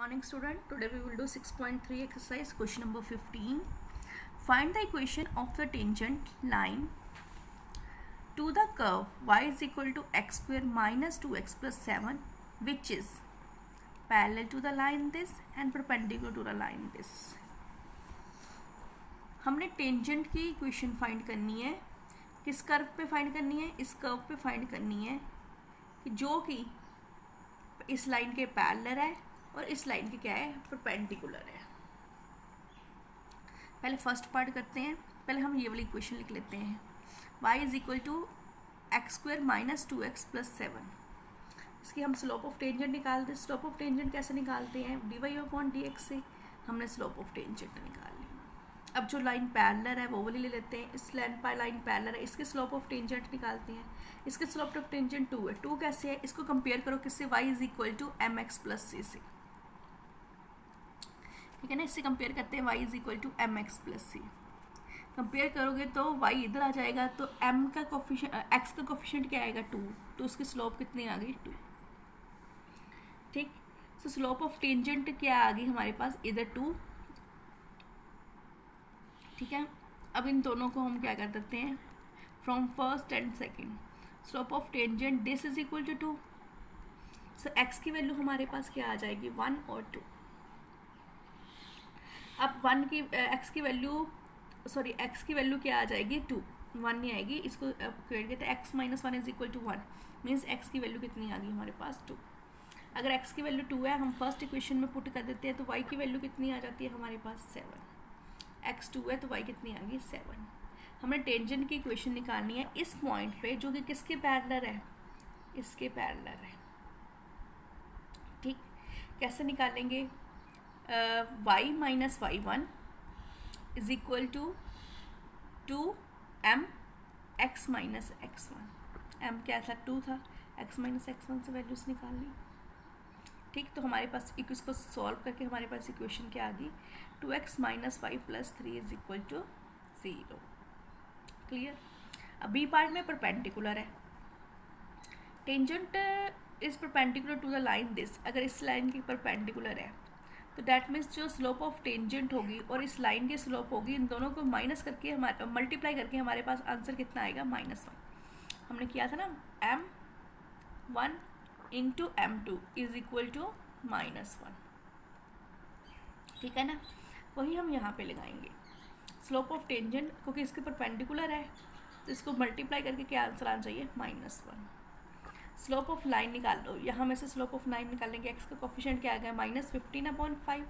Morning student, today we will do 6.3 exercise question number 15. Find the equation of the tangent line to the curve y is equal to x square minus 2x plus 7 which is parallel to the line this and perpendicular to the line this. हमने tangent की equation find करनी है. किस curve पे find करनी है? इस curve पे फाइंड करनी है कि जो कि इस लाइन के पैरेलल है और इस लाइन के क्या है, परपेंडिकुलर है. पहले फर्स्ट पार्ट करते हैं. पहले हम ये वाली इक्वेशन लिख लेते हैं. y is equal to X square minus 2x plus 7. इसकी हम स्लोप ऑफ टेंजेंट निकालते हैं. स्लोप ऑफ टेंजेंट कैसे निकालते हैं? dy अपॉन dx से हमने स्लोप ऑफ टेंजेंट निकाल ली. अब जो लाइन पैरेलल है वो वाली ले लेते हैं. इस लाइन पर लाइन पैरेलल है, इसके स्लोप ऑफ टेंजेंट निकालते हैं. इसके स्लोप ऑफ टेंजेंट 2 है. 2 कैसे है? इसको कंपेयर करो किससे? y is equal to M X plus C से. ठीक है ना, इससे कंपेयर करते हैं y is equal to M X plus C. Compare करोगे तो y इधर आ जाएगा तो m का कोफिशिएंट x का कोफिशिएंट क्या आएगा? 2. तो उसकी स्लोप कितनी आ गई? 2. ठीक. सो स्लोप ऑफ टेंजेंट क्या आ गई हमारे पास? इधर 2. ठीक है. अब इन दोनों को हम क्या कर देते हैं? From first and second slope of tangent this is equal to 2. So x की वैल्यू हमारे पास क्या आ जाएगी? 1 और 2. अब 1 की x की वैल्यू क्या आ जाएगी? 2. 1 नहीं आएगी. इसको क्रिएट करते हैं. x minus 1 is equal to 1 means x की वैल्यू कितनी आ गई हमारे पास? 2. अगर x की वैल्यू 2 है हम फर्स्ट इक्वेशन में पुट कर देते हैं तो y की वैल्यू कितनी आ जाती है हमारे पास? 7. x 2 है तो y कितनी आ गई? 7. हमने टेंजेंट की इक्वेशन निकालनी है इस पॉइंट पे जो कि किसके पैरेलल है? इसके पैरेलल है. ठीक. कैसे निकालेंगे? y minus y1 is equal to m x minus x1. m क्या था? 2 था. x माइनस x1 से वैल्यूज निकाल ली. ठीक. तो हमारे पास इसको सॉल्व करके हमारे पास इक्वेशन क्या आ गई? 2x minus 5 plus 3 is equal to 0. Clear. अब बी पार्ट में परपेंडिकुलर है. Tangent is perpendicular to the line this. अगर इस लाइन की परपेंडिकुलर है तो डैट मीन्स जो स्लोप ऑफ टेंजेंट होगी और इस लाइन की स्लोप होगी, इन दोनों को माइनस करके हमारे मल्टीप्लाई करके हमारे पास आंसर कितना आएगा? -1. हमने किया था ना m1 into m2 is equal to -1. ठीक है ना. वही हम यहाँ पे लगाएंगे. स्लोप ऑफ टेंजेंट क्योंकि इसके परपेंडिकुलर है तो इसको मल्टीप्लाई करके क्या आंसर आना चाहिए? -1. स्लोप ऑफ लाइन निकाल लो. यहाँ में से स्लोप ऑफ लाइन निकालेंगे. एक्स का कोफिशिएंट क्या आ गया? -15/5.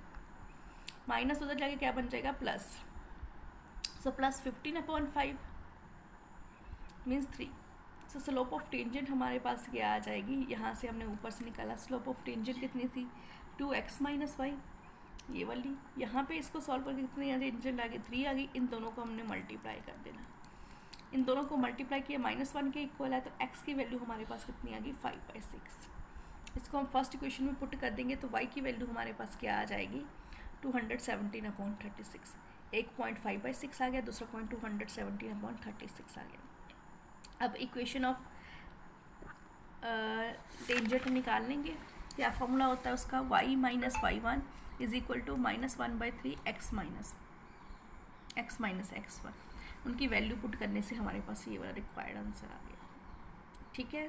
माइनस उधर जाके क्या बन जाएगा? Plus. So plus 15/5 means 3. So slope of tangent हमारे पास क्या आ जाएगी? यहाँ से हमने ऊपर से निकाला. स्लोप ऑफ टेंजेंट कितनी थी? 2x minus y. ये वाली. यहाँ पे इसको सॉल्व करके कितनी टेंजेंट आ गई? 3 आ गई. इन दोनों को हमने मल्टीप्लाई कर देना. इन दोनों को मल्टीप्लाई किया -1 के इक्वल है तो x की वैल्यू हमारे पास कितनी आ गई? 5/6. इसको हम फर्स्ट इक्वेशन में पुट कर देंगे तो y की वैल्यू हमारे पास क्या आ जाएगी? 217/36. एक पॉइंट 5/6 आ गया, दूसरा पॉइंट 217/36 आ गया. अब इक्वेशन ऑफ टेंजेंट निकाल लेंगे. क्या फॉर्मूला होता है उसका? y minus y1 is equal to -1/3 x minus x1. उनकी वैल्यू पुट करने से हमारे पास ये वाला रिक्वायर्ड आंसर आ गया. ठीक है.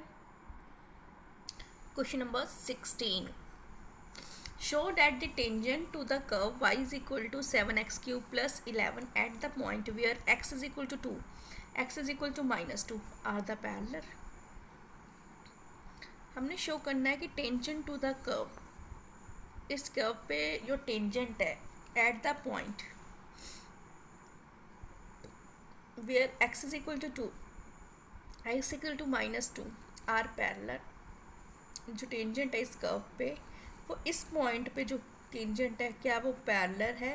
Question number 16. Show that the tangent to the curve y is equal to 7x³ plus 11 at the point where x is equal to 2 x is equal to -2 are the parallel. हमने show करना है कि tangent to the curve, इस curve पे जो tangent है at the point where x is equal to 2 y is equal to -2 are parallel. जो tangent है इस कर्व पे वो इस पॉइंट पे जो टेंजेंट है क्या वो पैरेलल है?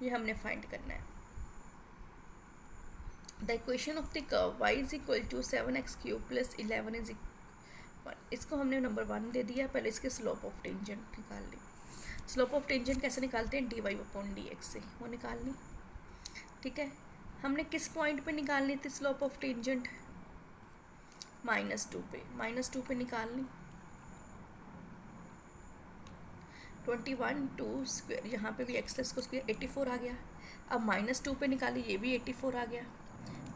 ये हमने फाइंड करना है. The equation of the curve y is equal to 7x³ plus 11 is 1. इसको हमने नंबर 1 दे दिया. पहले इसके स्लोप ऑफ टेंजेंट निकाल ली. स्लोप ऑफ टेंजेंट कैसे निकालते हैं? dy/dx से वो निकाल ली. ठीक है. हमने किस पॉइंट पे निकालनी थी स्लोप ऑफ टेंजेंट? -2 पे. -2 पे निकालनी. 21 2 स्क्वायर, यहाँ पे भी एक्स को स्क्वायर 84 आ गया। अब -2 पे निकालिए, ये भी 84 आ गया।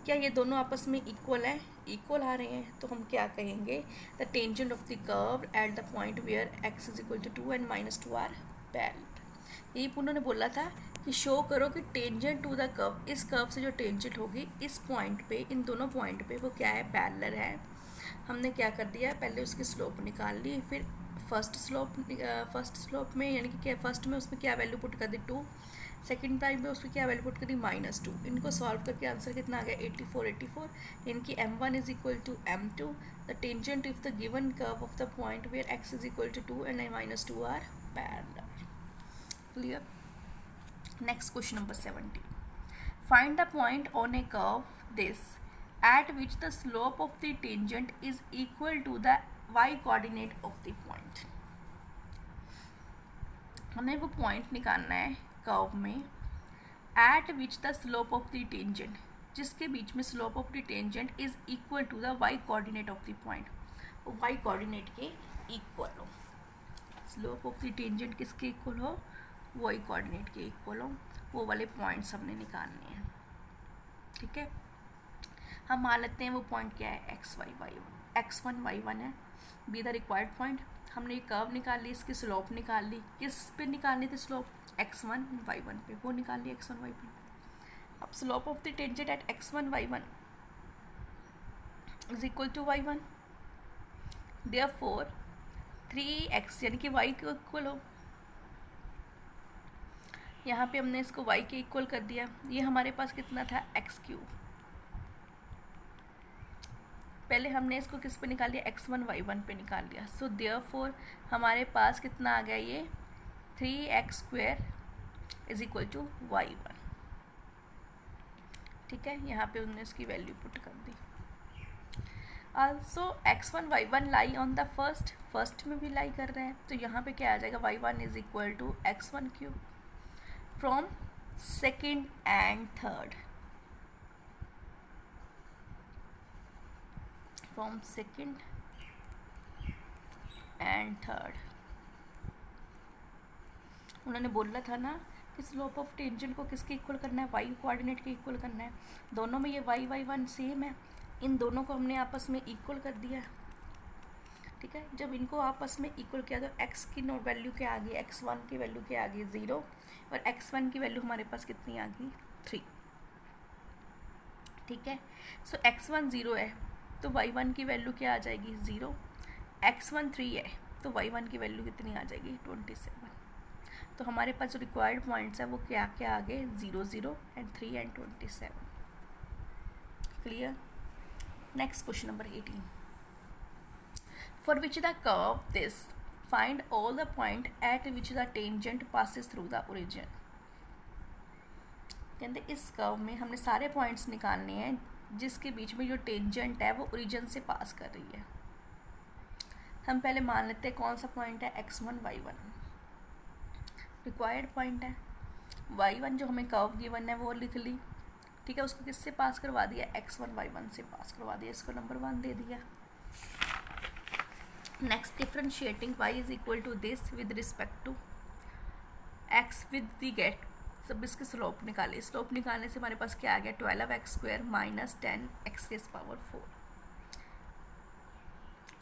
क्या ये दोनों आपस में इक्वल हैं? इक्वल आ रहे हैं, तो हम क्या कहेंगे? The tangent of the curve at the point where x = 2 and -2 are parallel. यही उन्होंने बोला था कि शो करो कि टेंजेंट टू द कर्व, इस कर्व से जो टेंजेंट होगी इस पॉइंट पे, इन दोनों पॉइंट पे वो क्या है? पैरेलल है। हमने क्या कर दिया, पहले उसकी स्लोप निकाल ली, फिर फर्स्ट स्लोप में यानी कि क्या, फर्स्ट में उसमें क्या वैल्यू पुट कर दी 2, सेकेंड टाइम में उसमें क्या वैल्यू पुट करी -2। इनको सॉल्व करके आंसर कितना आ गया 84 इनकी m1 = m2 the tangent if the given curve of the point where x = 2 and -2 are parallel. Clear. Next question number 70, find the point on a curve this at which the slope of the tangent is equal to the y coordinate of the point। हमें वो point निकालना है curve में at which the slope of the tangent, जिसके बीच में slope of the tangent is equal to the y coordinate of the point, वो y coordinate के equal हो। slope of the tangent किसके equal हो? y coordinate के equal हो। वो वाले पॉइंट्स हमने निकालने हैं। ठीक है, हम मान लेते हैं वो पॉइंट क्या है? x1 y1 है, बी द रिक्वायर्ड पॉइंट। हमने ये कर्व निकाल ली, इसकी स्लोप निकाल ली। किस पे निकालनी थी स्लोप? x1 y1 पे, वो निकाल ली x1 y1। अब slope of the tangent at x1 y1 = y1, therefore 3x यानी कि y के इक्वल हो। यहाँ पे हमने इसको y के इक्वल कर दिया। ये हमारे पास कितना था? x3। पहले हमने इसको किस पे निकाल लिया? x1 y1 पे निकाल लिया। सो देयरफॉर हमारे पास कितना आ गया? ये 3x² = y1। ठीक है, यहाँ पे हमने इसकी वैल्यू पुट कर दी। Also x1 y1 lie on the first में भी लाई कर रहे हैं, तो यहाँ पे क्या आ जाएगा? y1 = x1³ from second and third, from second and third. उन्होंने बोला था ना कि स्लोप ऑफ टेंजेंट को किसके इक्वल करना है? वाई कोऑर्डिनेट के इक्वल करना है। दोनों में ये वाई y1 सेम है, इन दोनों को हमने आपस में इक्वल कर दिया। ठीक है, जब इनको आपस में इक्वल किया तो x की वैल्यू क्या आ गई? x1 की वैल्यू क्या आ गई? 0, और x1 की वैल्यू हमारे पास कितनी आ गई? 3। ठीक है, सो x1 0 है तो y1 की वैल्यू क्या आ जाएगी? 0। x1 3 है तो y1 की वैल्यू कितनी आ जाएगी? 27। तो हमारे पास जो रिक्वायर्ड पॉइंट्स है वो क्या क्या आ गए? 0 0 and 3 and 27। Clear. Next question number 18, for which the curve this find all the point eight which the tangent passes through the origin. कहते इस कर्व में हमने सारे पॉइंट्स निकालने हैं जिसके बीच में जो टेंजेंट है वो ओरिजिन से पास कर रही है। हम पहले मान लेते हैं कौन सा पॉइंट है? x1 y1 रिक्वायर्ड पॉइंट है। y1 जो हमें कर्व गिवन है वो लिख ली। ठीक है, उसको किससे पास करवा दिया? x1 y1 से पास करवा दिया, इसको नंबर 1 दे दिया। Next, differentiating y = this with respect to x with the gate. सब इसकी स्लोप निकाले। स्लोप निकालने से हमारे पास क्या आ गया? 12x² - 10x⁴।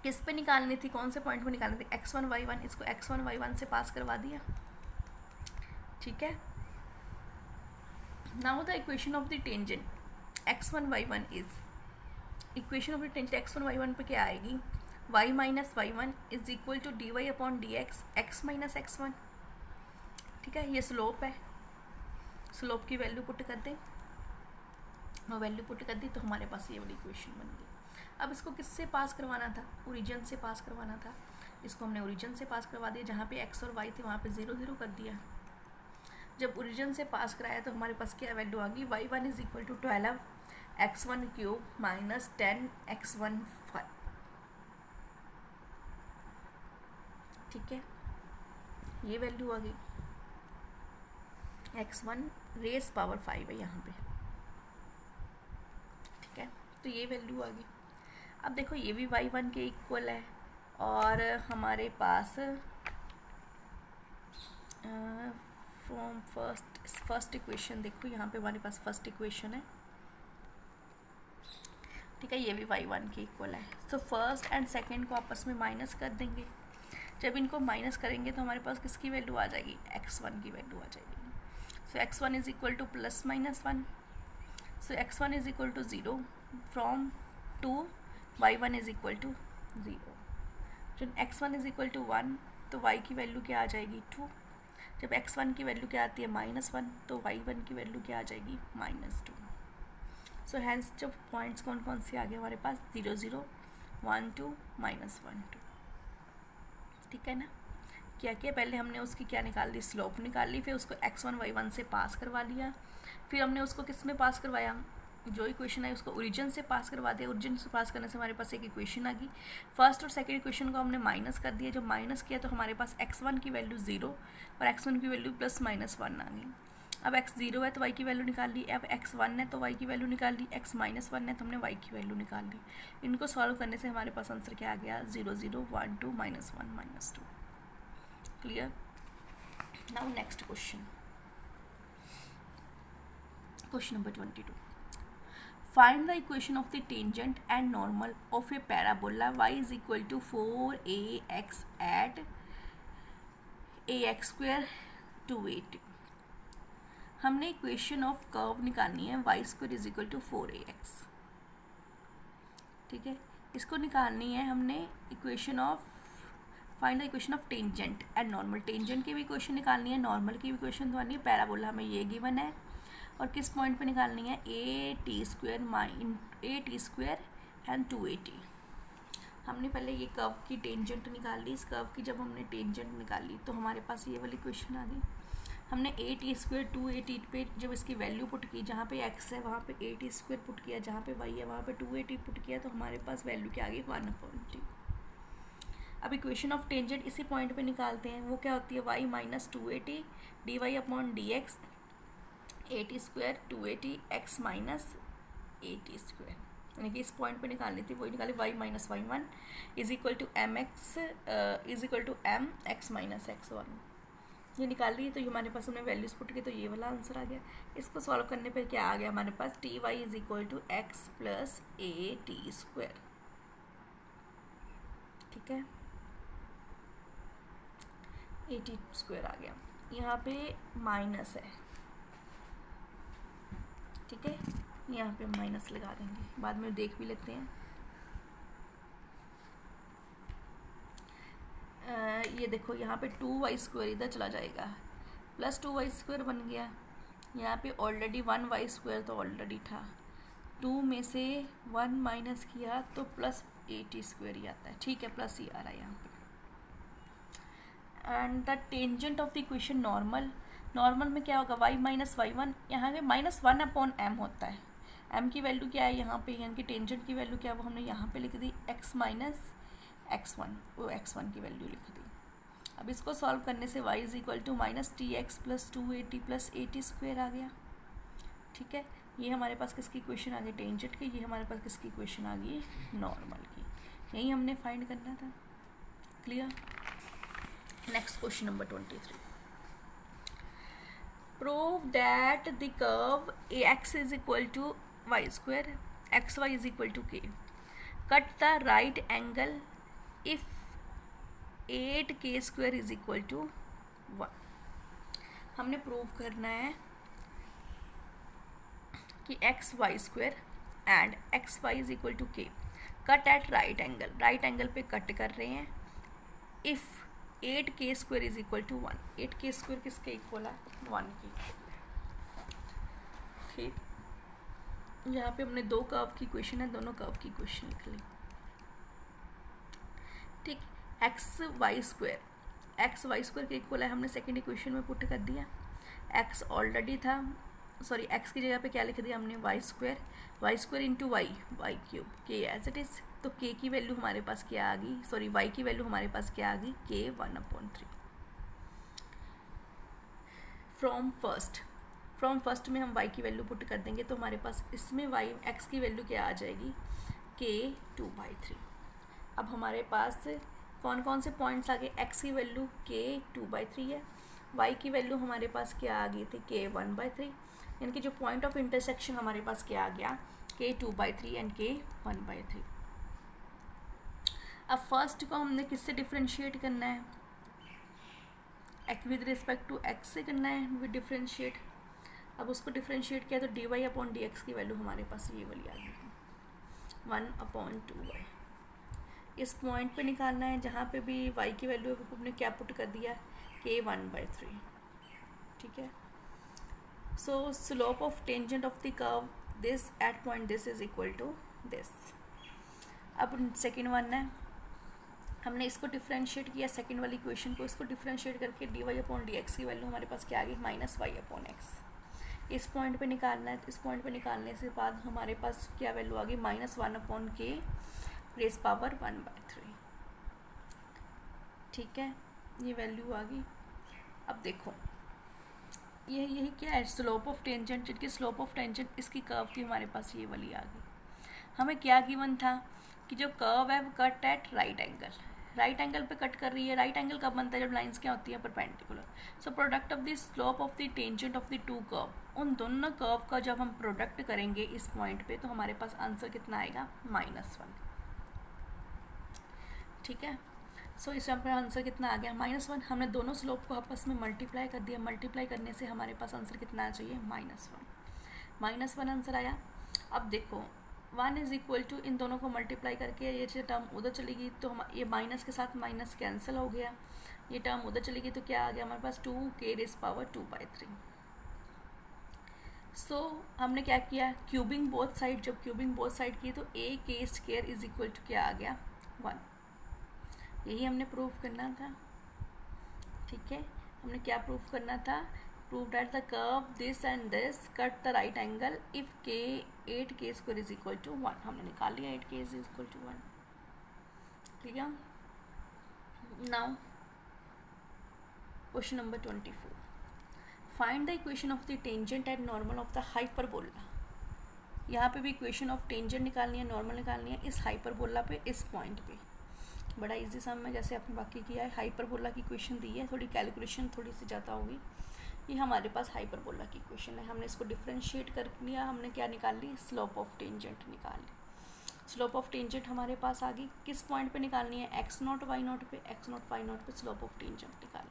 किस पे निकालनी थी? कौन से पॉइंट पे निकालनी थी? x1 y1। इसको x1 y1 से पास करवा दिया। ठीक है, now the equation of the tangent x1 y1 is, equation of the tangent x1 y1 पे क्या आएगी? y - y1 = dy/dx x - x1। ठीक है, ये स्लोप है, स्लोप की वैल्यू पुट कर दें, और वैल्यू पुट कर दी तो हमारे पास ये वाली इक्वेशन बन गई। अब इसको किससे पास करवाना था? ओरिजिन से पास करवाना था। इसको हमने ओरिजिन से पास करवा दिया, जहाँ पे x और y थे वहाँ पे 0 0 कर दिया। जब ओरिजिन से पास कराया तो हमारे पास क्या वैल्यू आ गई? y1 = 12 x1³ - 10 x1 5। ठीक है, ये वैल्यू आ गई। x1 रेज़ पावर 5 है यहाँ पे। ठीक है, तो ये वैल्यू आ गई। अब देखो ये भी y1 के इक्वल है, और हमारे पास फ्रॉम फर्स्ट इक्वेशन देखो यहाँ पे हमारे पास फर्स्ट इक्वेशन है, ठीक है, ये भी y1 के इक्वल है। सो फर्स्ट एंड सेकंड को आपस में माइनस कर देंगे। जब इनको माइनस करेंगे तो हमारे पास किसकी वैल्यू आ जाएगी, x1 की वैल्यू आ जाएगी। So x1 is equal to plus minus 1, so x1 is equal to 0 from 2, y1 is equal to 0। जब x1 इज इक्वल टू 1 तो y की वैल्यू क्या आ जाएगी 2। जब x1 की वैल्यू क्या आती है -1 तो y1 की वैल्यू क्या आ जाएगी -2। सो हैंस जब पॉइंट्स कौन कौन से आ गए हमारे पास 0 0 1 2 -1 2, ठीक है ना। क्या किया, पहले हमने उसकी क्या निकाल ली, स्लोप निकाल ली, फिर उसको x1 y1 से पास करवा लिया, फिर हमने उसको किस में पास करवाया, जो इक्वेशन है उसको ओरिजिन से पास करवा दिया। ओरिजिन से पास करने से हमारे पास एक इक्वेशन आ गई। फर्स्ट और सेकंड इक्वेशन को हमने माइनस कर दिया। जब माइनस किया तो हमारे पास x1 की वैल्यू 0 और x1 की वैल्यू प्लस -1 आ गई। अब x 0 है तो y की वैल्यू निकाल ली, अब x 1 है तो y की वैल्यू निकाल ली, x -1 है तो हमने y की वैल्यू निकाल ली। इनको सॉल्व करने से हमारे पास आंसर क्या आ गया, 0 0 1 2 -1 -2। Clear. Now next question, question number 22। Find the equation of the tangent and normal of a parabola y is equal to 4ax at ax square 280। हमने इक्वेशन ऑफ कर्व निकालनी है y square is equal to 4ax, ठीक है। इसको निकालनी है हमने equation of, find the equation of tangent and normal. Tangent की भी इक्वेशन निकालनी है, नॉर्मल की भी इक्वेशन निकालनी है। पैराबोला हमें ये गिवन है और किस पॉइंट पे निकालनी है, ए टी स्क्वायर एंड 280। हमने पहले ये कर्व की टेंजेंट निकाल ली। इस कर्व की जब हमने टेंजेंट निकाली तो हमारे पास ये वाली क्वेश्चन आ गई। हमने ए टी स्क्वायर 280 पे जब इसकी वैल्यू पुट की, जहाँ पे x है वहाँ पे ए टी स्क्वायर पुट किया, जहाँ पे y है वहाँ पे 280 पुट किया, तो हमारे पास वैल्यू क्या आ गई 1/2। अब इक्वेशन ऑफ टेंजेंट इसी पॉइंट पे निकालते हैं। वो क्या होती है, y minus 280 D Y upon D X, A T square 280 x minus A T square, यानी कि इस पॉइंट पे निकालनी थी, वही निकाली। y minus y1 is equal to M x is equal to M x minus x1, ये निकाल ली। तो ये हमारे पास हमने वैल्यूज पुट की तो ये वाला आंसर आ गया। इसको सॉल्व करने पर क्या आ गया हमारे पास, T Y is equal to X plus A T square, ठीक है, ए टी स्क्वायर आ गया। यहाँ पे माइनस है, ठीक है, यहाँ पे माइनस लगा देंगे, बाद में देख भी लेते हैं। ये देखो यहाँ पे 2y स्क्वायर इधर चला जाएगा, प्लस 2y स्क्वायर बन गया। यहाँ पे ऑलरेडी 1y स्क्वायर तो ऑलरेडी था, 2 में से 1 माइनस किया तो प्लस 80 स्क्वायर ही आता है, ठीक है, प्लस ही आ रहा है यहाँ पे। And the tangent of the equation normal, normal में क्या होगा, y माइनस y1, यहाँ पे -1 अपॉन m होता है। m की वैल्यू क्या है यहाँ पे, यानी कि टेंजेंट की वैल्यू क्या है वो हमने यहाँ पे लिख दी, x माइनस x1, वो x1 की वैल्यू लिख दी। अब इसको सॉल्व करने से y is equal to minus T X plus 280 plus 80 square आ गया, ठीक है। ये हमारे पास किसकी इक्वेशन आ गई, टेंजेंट की। ये हमारे पास किसकी इक्वेशन आ गई, नॉर्मल की। यही हमने फाइंड करना था। Clear. Next question number 23। Prove that the curve ax is equal to y square, xy is equal to k. Cut the right angle if 8k square is equal to 1. हमने prove करना है कि X Y square and X Y is equal to K cut at right angle, right angle पे cut कर रहे हैं। If 8k square is equal to 1, 8k square किसके equal है, 1 की, ठीक। यहाँ पे हमने दो कर्व की इक्वेशन है, दोनों कर्व की इक्वेशन लिख ली, ठीक। एक्स वाई स्क्वायर के इक्वल है, हमने सेकेंड इक्वेशन में पुट कर दिया। एक्स ऑलरेडी था, सॉरी एक्स की जगह पे क्या लिख दिया हमने, y square into y cube, k as it is. तो के की वैल्यू हमारे पास क्या आ गई, सॉरी वाई की वैल्यू हमारे पास क्या आ गई, के 1/3। फ्रॉम फर्स्ट में हम y की वैल्यू पुट कर देंगे तो हमारे पास इसमें x की वैल्यू क्या आ जाएगी, k 2/3। अब हमारे पास कौन कौन से पॉइंट्स आ गए, x की वैल्यू k 2/3 है y की वैल्यू हमारे पास क्या आ गई थी, k 1/3, यानी कि जो पॉइंट ऑफ इंटरसेक्शन हमारे पास क्या आ गया, k 2/3 एंड k 1/3। अब फर्स्ट को हमने किससे डिफ्रेंशिएट करना है, विद रिस्पेक्ट टू x से करना है विद डिफ्रेंशिएट। अब उसको डिफ्रेंशिएट किया तो dy/dx की वैल्यू हमारे पास ये वाली आ गई 1/2y। इस पॉइंट पे निकालना है जहाँ पे भी y की वैल्यू हमने क्या पुट कर दिया, k 1/3, ठीक है। So slope of tangent of the curve this at point this is equal to this. अब सेकेंड वन है, हमने इसको डिफ्रेंशिएट किया, सेकेंड वाली इक्वेशन को, इसको डिफ्रेंशिएट करके dy/dx की वैल्यू हमारे पास क्या आ गई -y/x। इस पॉइंट पे निकालना है, इस पॉइंट पे निकालने से बाद हमारे पास क्या वैल्यू आ गई -1/k रेज़ पावर 1/3, ठीक है, ये वैल्यू आ गई। अब देखो यही क्या है, स्लोप ऑफ टेंजेंट, जिनकी स्लोप ऑफ टेंजेंट इसकी कर्व की हमारे पास ये वाली आ गई। हमें क्या गिवन था कि जो कर्व है वो cut at right angle, right angle पे कट कर रही है। राइट एंगल कब बनता है, जब लाइंस क्या होती है, perpendicular. So product of the slope of the tangent of the two curve, उन दोनों कर्व का जब हम प्रोडक्ट करेंगे इस पॉइंट पे तो हमारे पास आंसर कितना आएगा -1, ठीक है। सो इस यहाँ पर आंसर कितना आ गया -1। हमने दोनों स्लोप को आपस में मल्टीप्लाई कर दिया, मल्टीप्लाई करने से हमारे पास आंसर कितना आ चाहिए -1 आंसर आया। अब देखो 1 इज इक्वल टू, इन दोनों को मल्टीप्लाई करके ये टर्म उधर चली गई तो हम ये माइनस के साथ माइनस कैंसिल हो गया, ये टर्म उधर चली गई तो क्या आ गया हमारे पास 2k रेज़ पावर 2/3। सो हमने क्या किया, क्यूबिंग बोथ साइड, जब क्यूबिंग बोथ साइड की तो ak² इज इक्वल टू क्या आ गया 1। यही हमने प्रूव करना था, ठीक है। हमने क्या प्रूव करना था, prove that the curve this and this cut the right angle if k 8k² is equal to 1। हमने निकाल लिया 8k इज इक्वल टू 1, ठीक है। Now question number 24, find the equation of the tangent and normal of the hyperbola. यहाँ पे भी equation of tangent निकालनी है, नॉर्मल निकालनी है इस हाइपरबोला पे, इस पॉइंट पे। बड़ा इजी सम है, जैसे आपने बाकी किया है। हाइपरबोला की इक्वेशन दी है, थोड़ी कैलकुलेशन थोड़ी सी ज़्यादा होगी। ये हमारे पास हाइपरबोला की इक्वेशन है, हमने इसको डिफ्रेंशिएट कर लिया, हमने क्या निकाल ली, स्लोप ऑफ टेंजेंट निकाल ली। स्लोप ऑफ टेंजेंट हमारे पास आ गई, किस पॉइंट पे निकालनी है, x0 y0 पे, x0 y0 पे स्लोप ऑफ टेंजेंट निकाल ली।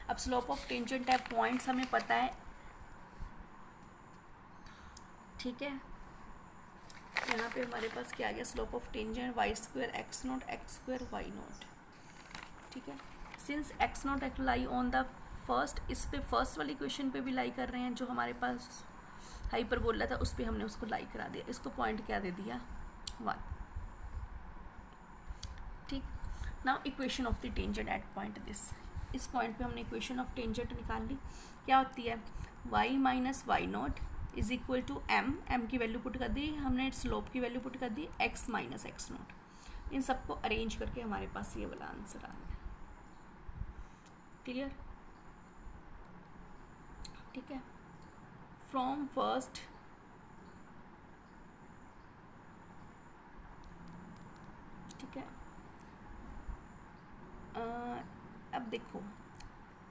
अब स्लोप ऑफ टेंजेंट है, पॉइंट्स हमें पता है, ठीक है। यहाँ पे हमारे पास क्या आ गया, slope of tangent y² x0 x² y0, ठीक है। Since x0 lie on the first, इस पे फर्स्ट वाली क्वेश्चन पे भी लाई कर रहे हैं, जो हमारे पास हाइपरबोला था उस पे हमने उसको लाई करा दिया, इसको पॉइंट क्या दे दिया 1, ठीक। Now equation of the tangent at point this, इस पॉइंट पे हमने इक्वेशन ऑफ टेंजेंट निकाल ली, क्या होती है y - y0 is equal to m की वैल्यू पुट कर दी हमने, स्लोप की वैल्यू पुट कर दी x - x0। इन सबको अरेंज करके हमारे पास ये वाला आंसर आ गया, क्लियर, ठीक है। फ्रॉम फर्स्ट ठीक है। अब देखो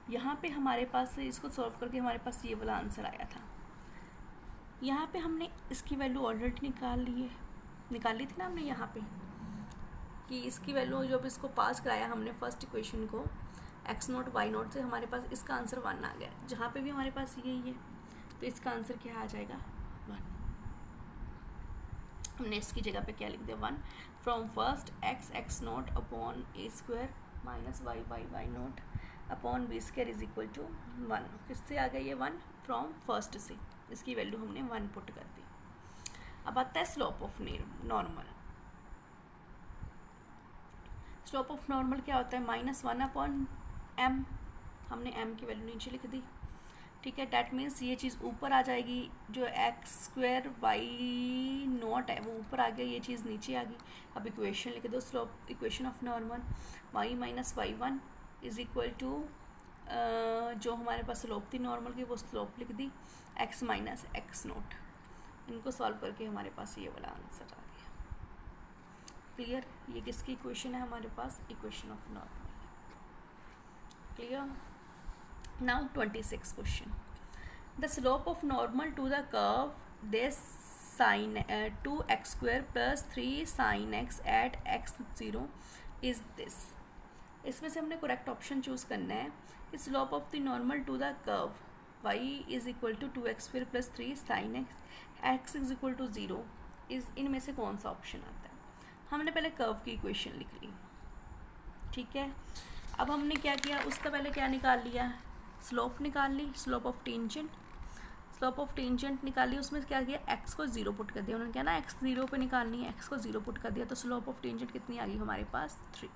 यहाँ पे हमारे पास इसको सॉल्व करके हमारे पास ये वाला आंसर आया था। यहाँ पे हमने इसकी वैल्यू ऑलरेडी निकाल ली थी ना हमने यहाँ पे, कि इसकी वैल्यू जब इसको पास कराया हमने फर्स्ट इक्वेशन को x0 y0 से, हमारे पास इसका आंसर 1 आ गया। जहाँ पे भी हमारे पास यही है तो इसका आंसर क्या आ जाएगा 1। हमने इसकी जगह पे क्या लिख दिया 1। From first x0 upon a² minus y y0 upon b² is equal to 1। किससे आ गया ये 1, फ्रॉम फर्स्ट से, इसकी वैल्यू हमने 1 पुट कर दी। अब आता है slope of normal. Slope of normal क्या होता है, -1 अपॉन m, हमने m की वैल्यू नीचे लिख दी, ठीक है। डैट मीन्स ये चीज़ ऊपर आ जाएगी, जो x² y0 है वो ऊपर आ गया, ये चीज़ नीचे आ गई। अब इक्वेशन लिख दो, slope equation of normal y - y1 is equal to जो हमारे पास स्लोप थी नॉर्मल की वो स्लोप लिख दी, x - x0। इनको सॉल्व करके हमारे पास ये वाला आंसर आ गया, क्लियर। ये किसकी इक्वेशन है हमारे पास, equation of normal, clear. Now 26 question. The slope of normal to the curve this sin 2x square plus 3 sin x at x0 is this. इसमें से हमने करेक्ट ऑप्शन चूज़ करना है कि slope of the normal to the curve y is equal to 2x square plus 3 sin x is equal to 0 is इनमें से कौन सा ऑप्शन आता है. हमने पहले कर्व की इक्वेशन लिख ली, ठीक है. अब हमने क्या किया, उसका पहले क्या निकाल लिया, स्लोप निकाल ली, स्लोप ऑफ टेंजेंट निकाल ली. उसमें क्या किया, x को 0 पुट कर दिया. उन्होंने क्या ना x 0 पे निकालनी है, x को 0 पुट कर दिया तो स्लोप ऑफ टेंजेंट कितनी आ गई हमारे पास 3.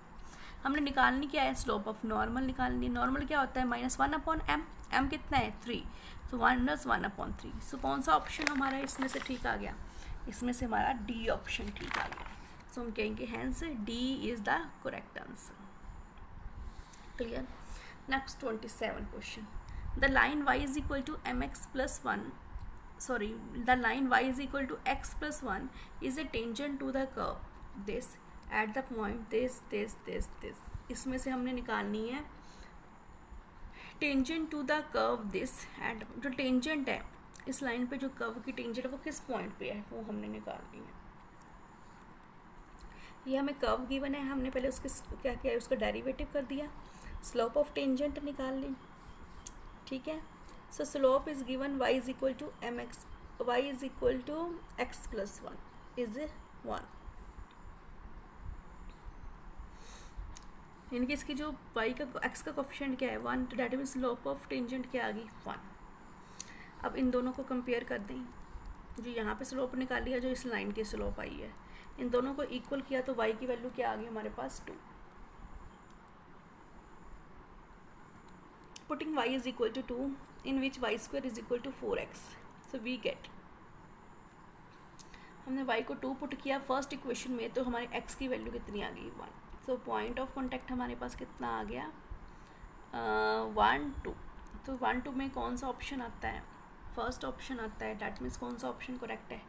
हमने निकालनी क्या है, स्लोप ऑफ नॉर्मल निकालनी है. नॉर्मल क्या होता है -1/m, m कितना है 3, सो 1/3. सो कौन सा ऑप्शन हमारा इसमें से ठीक आ गया, इसमें से हमारा डी ऑप्शन ठीक आ गया. सो हम कहेंगे hence D is the correct answer. Clear. Next 27 question. The line y is equal to mx plus 1, sorry, the line y is equal to x plus 1 is a tangent to the curve this at the point this. इसमें से हमने निकालनी है tangent to the curve this at, जो tangent है इस line पे, जो कर्व की टेंजेंट है वो किस पॉइंट पे है वो हमने निकालनी है. ये हमें कर्व गिवन है, हमने पहले उसके क्या किया है, उसका डेरिवेटिव कर दिया, स्लोप ऑफ टेंजेंट निकाल ली, ठीक है. So slope is given y is equal to mx, y is equal to x plus 1 is 1. यानी कि इसकी जो y का x का कोफिशिएंट क्या है 1, तो that mean slope of tangent क्या आ गई 1. अब इन दोनों को कंपेयर कर दें, जो यहाँ पे स्लोप निकाल लिया, जो इस लाइन की स्लोप आई है, इन दोनों को इक्वल किया तो y की वैल्यू क्या आ गई हमारे पास 2. Putting y is equal to 2 in which y square is equal to 4x, so we get, हमने y को 2 पुट किया फर्स्ट इक्वेशन में तो हमारे x की वैल्यू कितनी आ गई 1. सो पॉइंट ऑफ कॉन्टैक्ट हमारे पास कितना आ गया 1 2. तो 1 2 में कौन सा ऑप्शन आता है, फर्स्ट ऑप्शन आता है. डैट मीन्स कौन सा ऑप्शन करेक्ट है,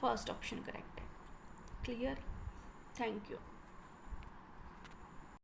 फर्स्ट ऑप्शन करेक्ट है. क्लियर. Thank you.